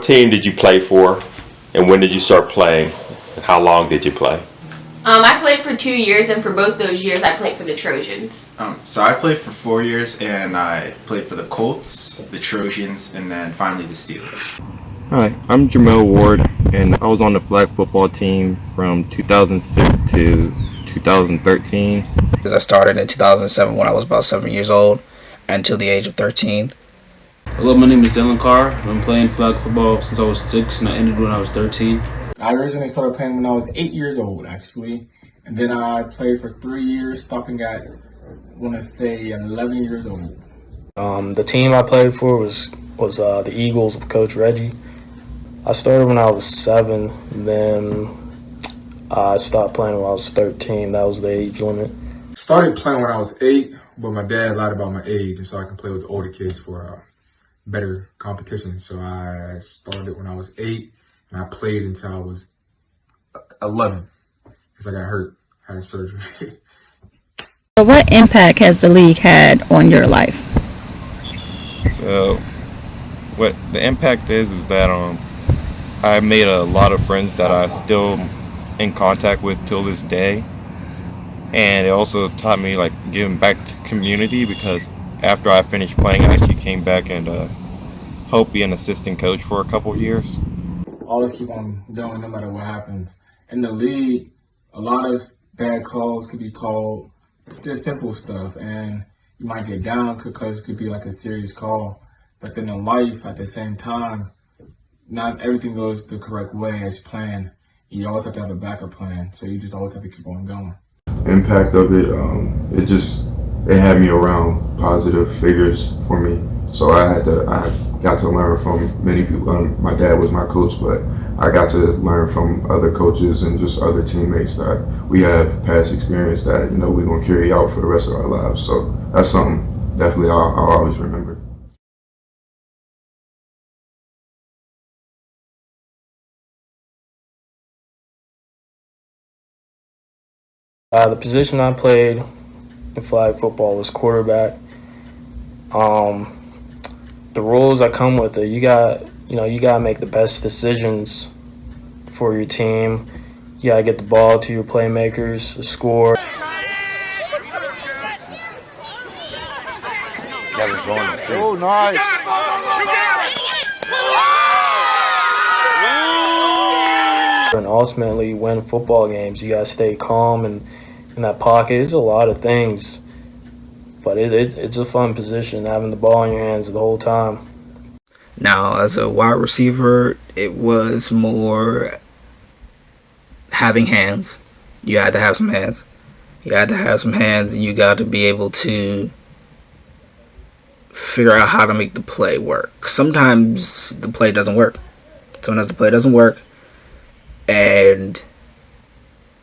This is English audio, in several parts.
what team did you play for, and when did you start playing, and how long did you play? I played for 2 years, and for both those years, I played for the Trojans. So I played for 4 years, and I played for the Colts, the Trojans, and then finally the Steelers. Hi, I'm Jamel Ward, and I was on the flag football team from 2006 to 2013. I started in 2007 when I was about 7 years old until the age of 13. Hello, my name is Dylan Carr. I've been playing flag football since I was 6 and I ended when I was 13. I originally started playing when I was 8 years old, actually. And then I played for 3 years, stopping at, I want to say, 11 years old. The team I played for was the Eagles with Coach Reggie. I started when I was 7, then I stopped playing when I was 13. That was the age limit. Started playing when I was 8, but my dad lied about my age, and so I can play with the older kids for better competition. So I started when I was 8, and I played until I was 11, because I got hurt, had surgery. So what impact has the league had on your life? So, what the impact is that I made a lot of friends that I still in contact with till this day, and it also taught me like giving back to the community, because after I finished playing, I actually came back and helped be an assistant coach for a couple years. Always keep on going no matter what happens. In the league, a lot of bad calls could be called, just simple stuff, and you might get down because it could be like a serious call. But then in life, at the same time, not everything goes the correct way as planned. You always have to have a backup plan, so you just always have to keep on going. Impact of it, it had me around positive figures for me. So I got to learn from many people. My dad was my coach, but I got to learn from other coaches and just other teammates that we have past experience that we're gonna carry out for the rest of our lives. So that's something definitely I'll always remember. The position I played in flag football was quarterback. The rules that come with it, you gotta make the best decisions for your team. You gotta get the ball to your playmakers, the score. Oh, nice! And ultimately win football games. You gotta stay calm and in that pocket. It's a lot of things, but it's a fun position, having the ball in your hands the whole time. Now, as a wide receiver, it was more having hands. You had to have some hands. You had to have some hands, and you got to be able to figure out how to make the play work. Sometimes the play doesn't work. And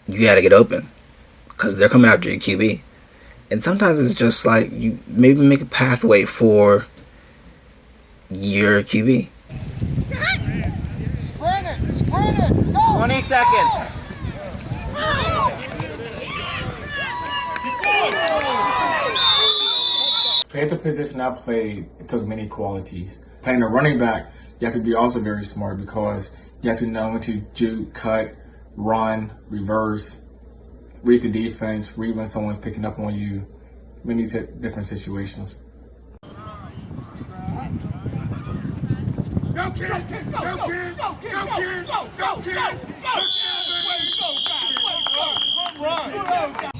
you got to get open because they're coming after your QB. And sometimes it's just like you maybe make a pathway for your QB. Sprint it, go! 20 seconds. Playing the position I played, it took many qualities. Playing a running back, you have to be also very smart because you have to know when to juke, cut, run, reverse, read the defense, read when someone's picking up on you, many different situations. Go, kid! Go, kid! Go, kid! Go, kid! Go, kid! Go!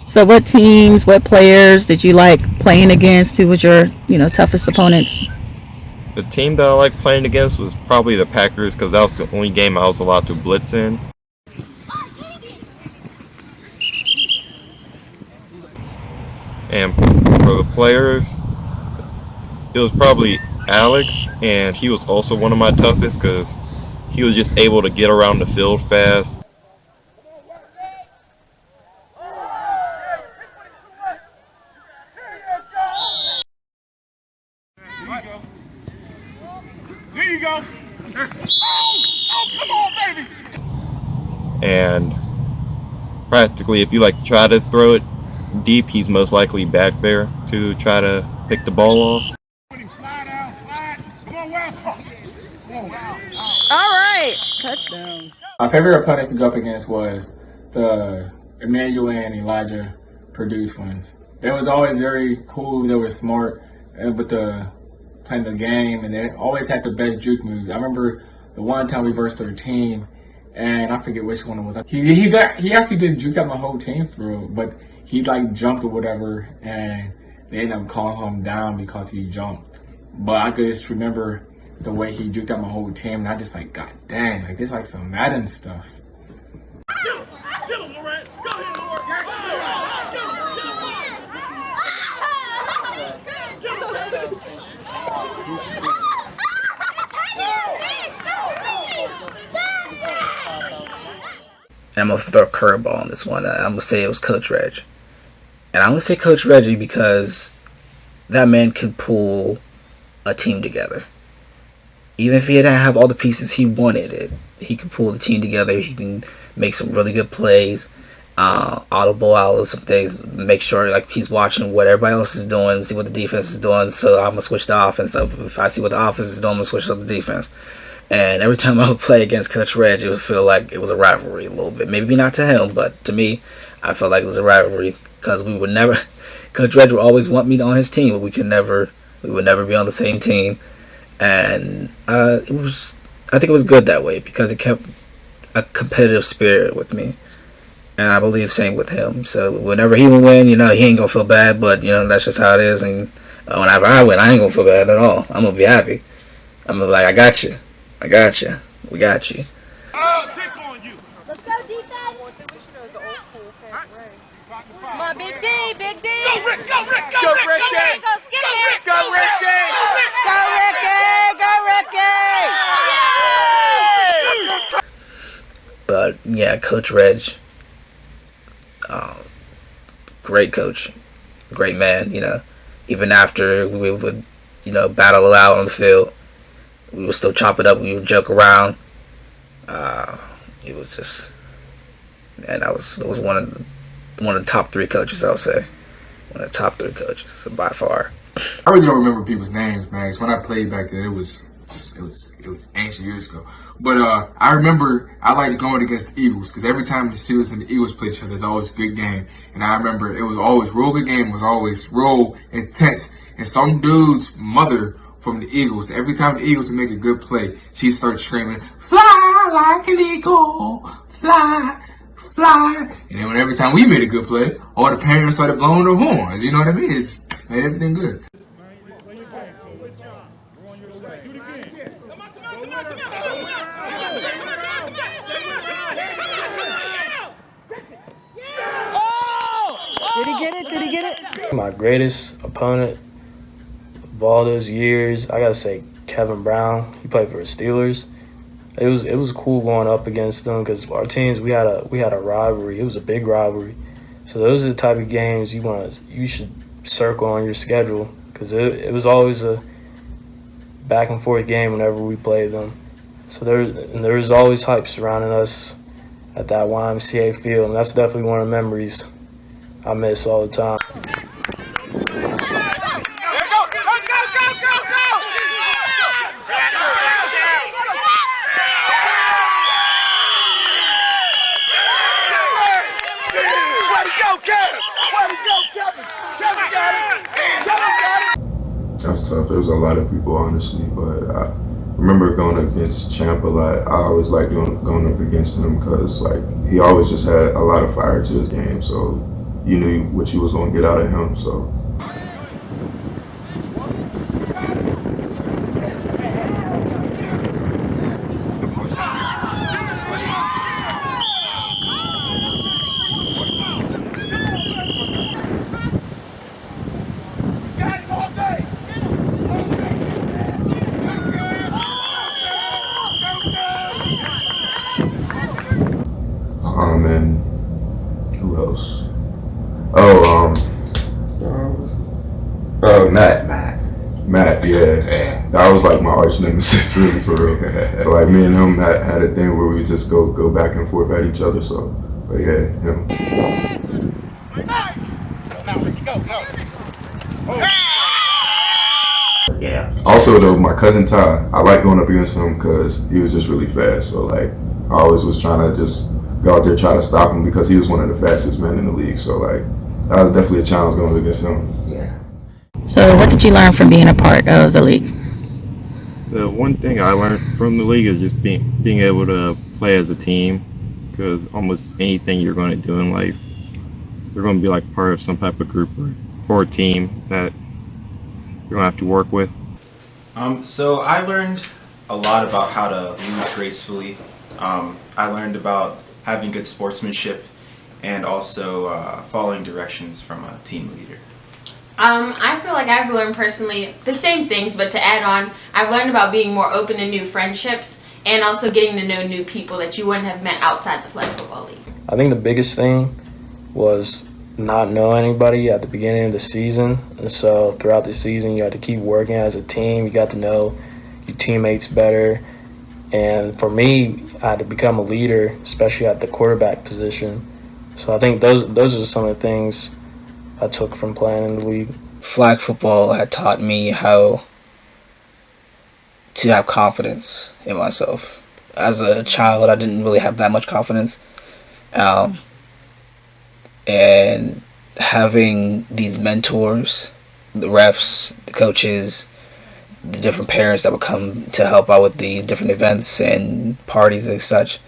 So what teams, what players did you like playing against? Who was your, toughest opponents? The team that I liked playing against was probably the Packers, because that was the only game I was allowed to blitz in. And for the players, it was probably Alex, and he was also one of my toughest because he was just able to get around the field fast. There you go. Oh, come on, baby. And practically, if you try to throw it deep, he's most likely back there to try to pick the ball off. Slide out, slide. Come on, Wes. Come on. All right, touchdown. My favorite opponents to go up against was the Emmanuel and Elijah Purdue twins. They was always very cool. They were smart with playing the game, and they always had the best juke moves. I remember the one time we versed their team, and I forget which one it was. He actually did juke out my whole team for real, but he like jumped or whatever, and they ended up calling him down because he jumped. But I could just remember the way he juked out my whole team, and I just like, God dang, like this like some Madden stuff. Get him, Laurent. Go ahead, Laurent. And I'm going to throw a curveball on this one. I'm going to say it was Coach Reg. And I'm going to say Coach Reggie because that man could pull a team together. Even if he didn't have all the pieces he wanted, he could pull the team together. He can make some really good plays, audible out some things, make sure like he's watching what everybody else is doing, see what the defense is doing. So I'm going to switch the offense up. If I see what the offense is doing, I'm going to switch up the defense. And every time I would play against Coach Reg, it would feel like it was a rivalry a little bit. Maybe not to him, but to me, I felt like it was a rivalry because we would never. Coach Reg would always want me on his team, but we would never be on the same team. And I think it was good that way because it kept a competitive spirit with me. And I believe same with him. So whenever he would win, he ain't gonna feel bad, but that's just how it is. And whenever I win, I ain't gonna feel bad at all. I'm gonna be happy. I'm gonna be like, I got you. We got you. Pick on you. Let's go, defense. Come on, Big D, Big D. Go, Rick. Go, Rick. Go, Rick. Go, Rick. Go, skip it. Go, Ricky. Go, Ricky. But yeah, Coach Reg, great coach, great man. Even after we would, battle it out on the field, we would still chop it up. We would joke around. It was just, man, that was one of the top three coaches. I would say one of the top three coaches, so by far. I really don't remember people's names, man. 'Cause when I played back then, it was ancient years ago. But I remember I liked going against the Eagles because every time the Steelers and the Eagles play each other, it's always a good game. And I remember it was always real good game. Was always real intense. And some dude's mother from the Eagles, every time the Eagles would make a good play, she'd start screaming, "Fly like an eagle, fly, fly." And then every time we made a good play, all the parents started blowing their horns. You know what I mean? It's made everything good. Did he get it? My greatest opponent of all those years, I gotta say Kevin Brown. He played for the Steelers. It was cool going up against them because our teams we had a rivalry. It was a big rivalry. So those are the type of games you should circle on your schedule because it was always a back and forth game whenever we played them. So there was always hype surrounding us at that YMCA field, and that's definitely one of the memories I miss all the time. That's tough. There was a lot of people, honestly, but I remember going against Champ a lot. I always liked going up against him because, he always just had a lot of fire to his game, so you knew what you was going to get out of him, so. And who else? Matt, yeah. That was like my arch nemesis, really, for real. So me and him had a thing where we just go back and forth at each other. So, but yeah, him. Now, Ricky, go. Yeah. Also, though, my cousin Ty, I like going up against him because he was just really fast. So, like, I always was trying to just go out there try to stop him because he was one of the fastest men in the league. So, like, that was definitely a challenge going against him. Yeah. So, what did you learn from being a part of the league? The one thing I learned from the league is just being able to play as a team, because almost anything you're going to do in life, you're going to be like part of some type of group or a team that you're going to have to work with. So I learned a lot about how to lose gracefully. I learned about having good sportsmanship and also following directions from a team leader. I feel like I've learned personally the same things, but to add on, I've learned about being more open to new friendships and also getting to know new people that you wouldn't have met outside the flag football league. I think the biggest thing was not knowing anybody at the beginning of the season, and so throughout the season you had to keep working as a team. You got to know your teammates better, and for me, I had to become a leader, especially at the quarterback position. So I think those are some of the things I took from playing in the league. Flag football had taught me how to have confidence in myself. As a child, I didn't really have that much confidence. And having these mentors, the refs, the coaches, the different parents that would come to help out with the different events and parties and such,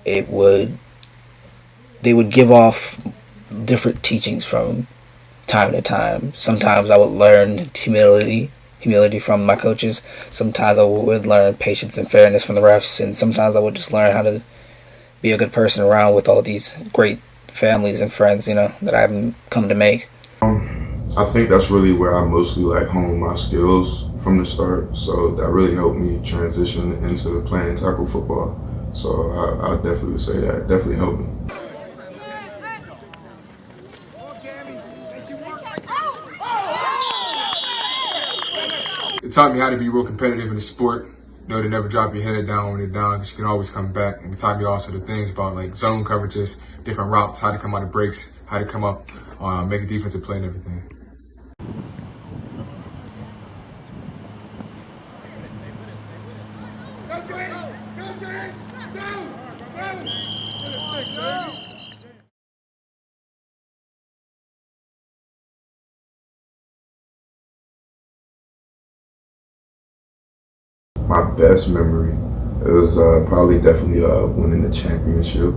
they would give off different teachings from time to time. Sometimes I would learn humility from my coaches. Sometimes I would learn patience and fairness from the refs, and sometimes I would just learn how to be a good person around with all these great families and friends, that I've come to make. I think that's really where I mostly honed my skills from the start. So that really helped me transition into playing tackle football. So I definitely would say that definitely helped me. It taught me how to be real competitive in the sport. To never drop your head down when you're down, because you can always come back. And it taught me also the things about zone coverages, different routes, how to come out of breaks, how to come up, make a defensive play and everything. My best memory, it was probably definitely winning the championship.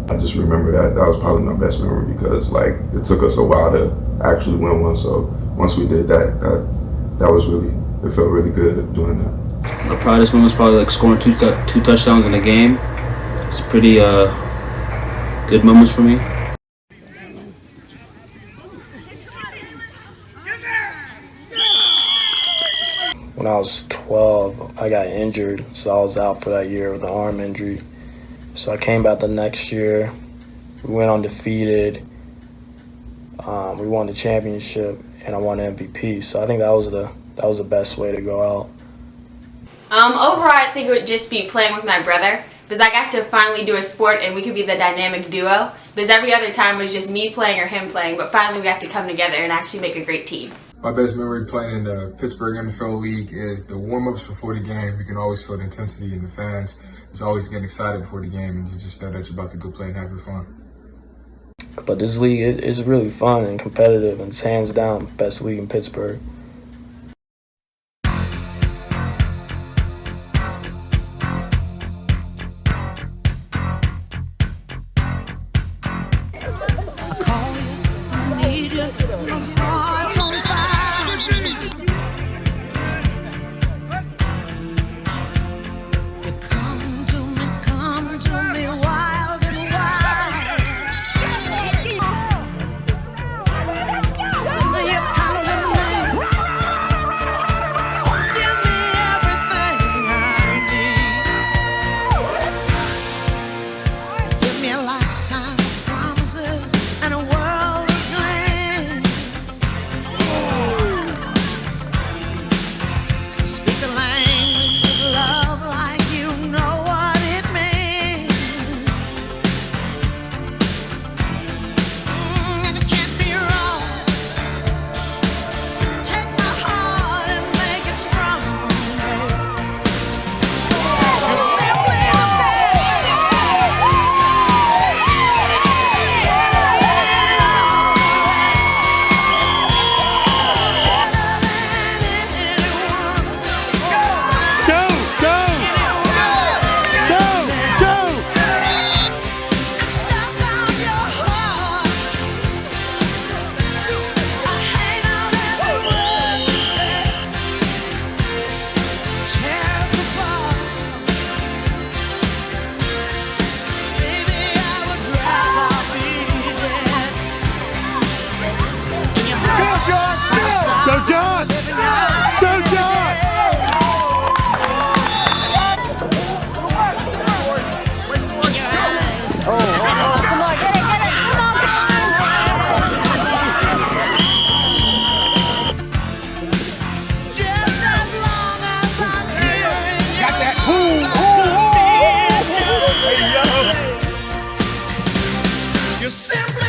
I just remember that was probably my best memory because it took us a while to actually win one. So once we did that was it felt really good doing that. My proudest moment was probably scoring two touchdowns in a game. It's pretty good moments for me. When I was 12, I got injured, so I was out for that year with an arm injury. So I came back the next year. We went undefeated. We won the championship, and I won MVP. So I think that was the best way to go out. Overall, I think it would just be playing with my brother, because I got to finally do a sport and we could be the dynamic duo. Because every other time it was just me playing or him playing, but finally we got to come together and actually make a great team. My best memory playing in the Pittsburgh NFL League is the warm-ups before the game. You can always feel the intensity in the fans. It's always getting excited before the game, and you just know that you're about to go play and have your fun. But this league is really fun and competitive, and it's hands down best league in Pittsburgh. You simply